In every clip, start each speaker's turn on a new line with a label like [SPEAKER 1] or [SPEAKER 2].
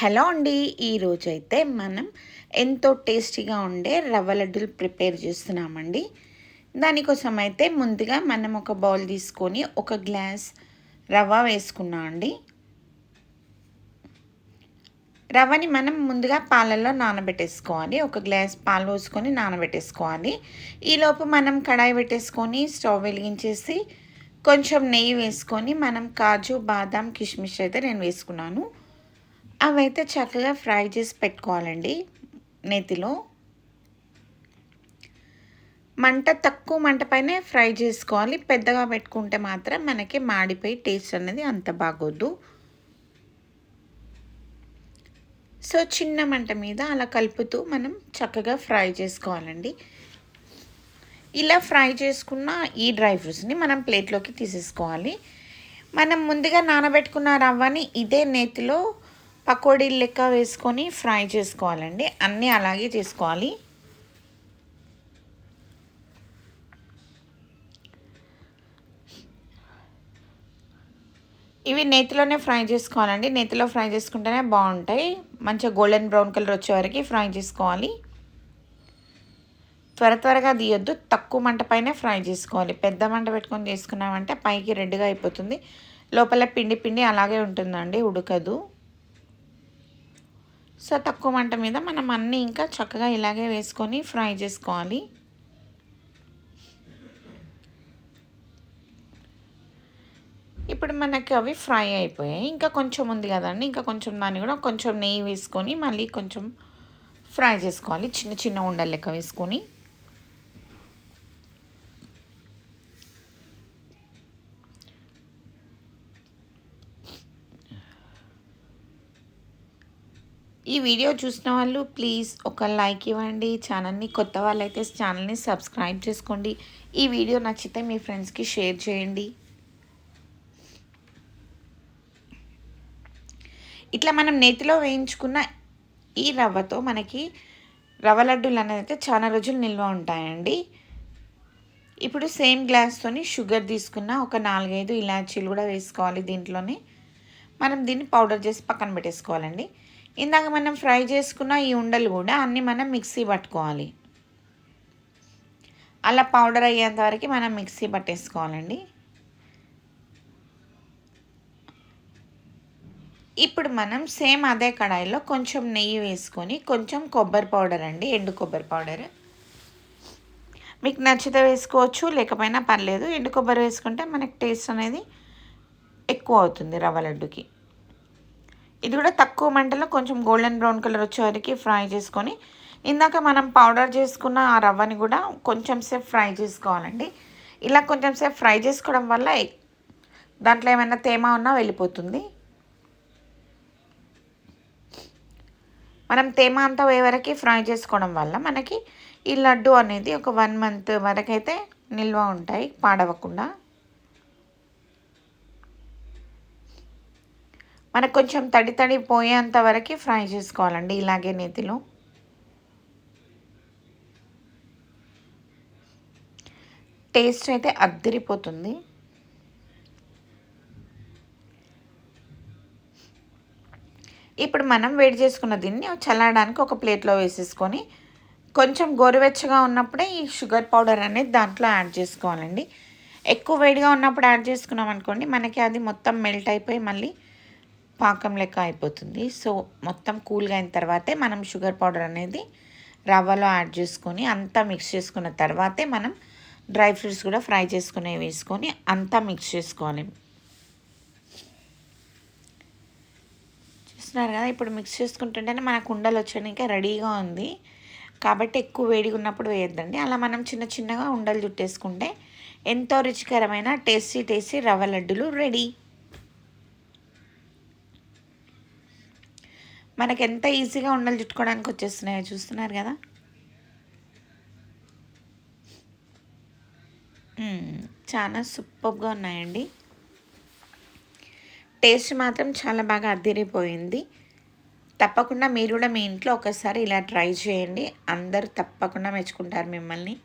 [SPEAKER 1] Hello అండి. ఈరోజైతే మనం ఎంతో టేస్టీగా ఉండే రవ్వ లడ్డూలు ప్రిపేర్ చేస్తున్నామండి. దానికోసం అయితే ముందుగా మనం ఒక బౌల్ తీసుకొని ఒక గ్లాస్ రవ్వ వేసుకున్నాం అండి. రవ్వని మనం ముందుగా పాలల్లో నానబెట్టేసుకోవాలి. ఒక గ్లాస్ పాలు పోసుకొని నానబెట్టేసుకోవాలి. ఈలోపు మనం కడాయి పెట్టేసుకొని స్టవ్ వెలిగించేసి కొంచెం నెయ్యి వేసుకొని మనం కాజు, బాదాం, కిస్మిస్ అయితే నేను వేసుకున్నాను. అవైతే చక్కగా ఫ్రై చేసి పెట్టుకోవాలండి నేతిలో. తక్కువ మంట పైనే ఫ్రై చేసుకోవాలి. పెద్దగా పెట్టుకుంటే మాత్రం మనకి మాడిపోయి టేస్ట్ అనేది అంత బాగోదు. సో చిన్న మంట మీద అలా కలుపుతూ మనం చక్కగా ఫ్రై చేసుకోవాలండి. ఇలా ఫ్రై చేసుకున్న ఈ డ్రై ఫ్రూట్స్ని మనం ప్లేట్లోకి తీసేసుకోవాలి. మనం ముందుగా నానబెట్టుకున్న రవ్వని ఇదే నేతిలో పకోడీలు లెక్క వేసుకొని ఫ్రై చేసుకోవాలండి. అన్నీ అలాగే చేసుకోవాలి. ఇవి నేతిలోనే ఫ్రై చేసుకోవాలండి. నేతిలో ఫ్రై చేసుకుంటేనే బాగుంటాయి. మంచిగా గోల్డెన్ బ్రౌన్ కలర్ వచ్చే వరకు ఫ్రై చేసుకోవాలి. త్వరగా తీయొద్దు. తక్కువ మంట పైనే ఫ్రై చేసుకోవాలి. పెద్ద మంట పెట్టుకొని చేసుకున్నామంటే పైకి రెడ్గా అయిపోతుంది, లోపల పిండి అలాగే ఉంటుందండి, ఉడకదు. సో తక్కువ మంట మీద మనం అన్నీ ఇంకా చక్కగా ఇలాగే వేసుకొని ఫ్రై చేసుకోవాలి. ఇప్పుడు మనకి అవి ఫ్రై అయిపోయాయి. ఇంకా కొంచెం ఉంది కదండి, ఇంకా కొంచెం దాన్ని కూడా కొంచెం నెయ్యి వేసుకొని మళ్ళీ కొంచెం ఫ్రై చేసుకోవాలి. చిన్న ఉండలు లెక్క వేసుకొని. ఈ వీడియో చూసిన వాళ్ళు ప్లీజ్ ఒక లైక్ ఇవ్వండి. ఛానల్ని కొత్త వాళ్ళైతే ఛానల్ని సబ్స్క్రైబ్ చేసుకోండి. ఈ వీడియో నచ్చితే మీ ఫ్రెండ్స్కి షేర్ చేయండి. ఇట్లా మనం నేతిలో వేయించుకున్న ఈ రవ్వతో మనకి రవ్వ లడ్డూలు అనేది అయితే చాలా రోజులు నిల్వ ఉంటాయండి. ఇప్పుడు సేమ్ గ్లాస్తోని షుగర్ తీసుకున్న ఒక 4-5 ఇలాచీలు కూడా వేసుకోవాలి. దీంట్లోనే మనం దీన్ని పౌడర్ చేసి పక్కన పెట్టేసుకోవాలండి. ఇందాక మనం ఫ్రై చేసుకున్న ఈ ఉండలు కూడా అన్నీ మనం మిక్సీ పట్టుకోవాలి. అలా పౌడర్ అయ్యేంత వరకు మనం మిక్సీ పట్టేసుకోవాలండి. ఇప్పుడు మనం సేమ్ అదే కడాయిలో కొంచెం నెయ్యి వేసుకొని కొంచెం కొబ్బరి పౌడర్ అండి, ఎండు కొబ్బరి పౌడర్ మీకు నచ్చితే వేసుకోవచ్చు, లేకపోయినా పర్లేదు. ఎండు కొబ్బరి వేసుకుంటే మనకి టేస్ట్ అనేది ఎక్కువ అవుతుంది రవ్వ లడ్డుకి. ఇది కూడా తక్కువ మంటలో కొంచెం గోల్డెన్ బ్రౌన్ కలర్ వచ్చే వరకు ఫ్రై చేసుకొని ఇందాక మనం పౌడర్ చేసుకున్న ఆ రవ్వని కూడా కొంచెం సేపు ఫ్రై చేసుకోవాలండి. ఇలా కొంచెం సేపు ఫ్రై చేసుకోవడం వల్ల దాంట్లో ఏమైనా తేమ ఉన్నా వెళ్ళిపోతుంది. మనం తేమ అంతా పోయే వరకు ఫ్రై చేసుకోవడం వల్ల మనకి ఈ లడ్డు అనేది ఒక 1 మంత్ వరకు అయితే నిల్వ ఉంటాయి, పాడవకుండా. మనకు కొంచెం తడి పోయేంత వరకు ఫ్రై చేసుకోవాలండి ఇలాగే నేతిలో. టేస్ట్ అయితే అద్దరిపోతుంది. ఇప్పుడు మనం వేడి చేసుకున్న దీన్ని చల్లడానికి ఒక ప్లేట్లో వేసేసుకొని కొంచెం గోరువెచ్చగా ఉన్నప్పుడే ఈ షుగర్ పౌడర్ అనేది దాంట్లో యాడ్ చేసుకోవాలండి. ఎక్కువ వేడిగా ఉన్నప్పుడు యాడ్ చేసుకున్నాం అనుకోండి, మనకి అది మొత్తం మెల్ట్ అయిపోయి మళ్ళీ పాకం లెక్క అయిపోతుంది. సో మొత్తం కూల్గా అయిన తర్వాతే మనం షుగర్ పౌడర్ అనేది రవ్వలో యాడ్ చేసుకొని అంతా మిక్స్ చేసుకున్న తర్వాతే మనం డ్రై ఫ్రూట్స్ కూడా ఫ్రై చేసుకునే వేసుకొని అంతా మిక్స్ చేసుకోవాలి. చూస్తున్నారు కదా, ఇప్పుడు మిక్స్ చేసుకుంటుంటేనే మనకు ఉండలు వచ్చడానికి రెడీగా ఉంది. కాబట్టి ఎక్కువ వేడిగా ఉన్నప్పుడు వేయద్దండి. అలా మనం చిన్నగా ఉండలు చుట్టేసుకుంటే ఎంతో రుచికరమైన టేస్టీ రవ్వ లడ్డులు రెడీ. మనకు ఎంత ఈజీగా ఉండలు చుట్టుకోవడానికి వచ్చేస్తున్నాయో చూస్తున్నారు కదా. చాలా సూపర్గా ఉన్నాయండి. టేస్ట్ మాత్రం చాలా బాగా అదిరిపోయింది. తప్పకుండా మీరు కూడా మీ ఇంట్లో ఒకసారి ఇలా ట్రై చేయండి. అందరూ తప్పకుండా మెచ్చుకుంటారు మిమ్మల్ని.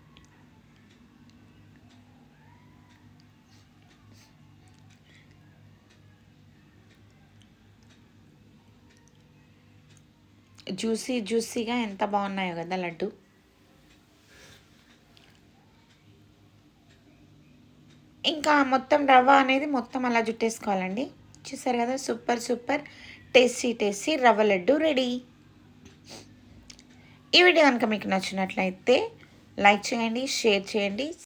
[SPEAKER 1] జ్యూసీగా ఎంత బాగున్నాయో కదా లడ్డు. ఇంకా మొత్తం రవ్వ అనేది మొత్తం అలా జుట్టేసుకోవాలండి. చూసారు కదా, సూపర్ టేస్టీ రవ్వ లడ్డు రెడీ. ఈ వీడియో కనుక మీకు నచ్చినట్లయితే లైక్ చేయండి, షేర్ చేయండి,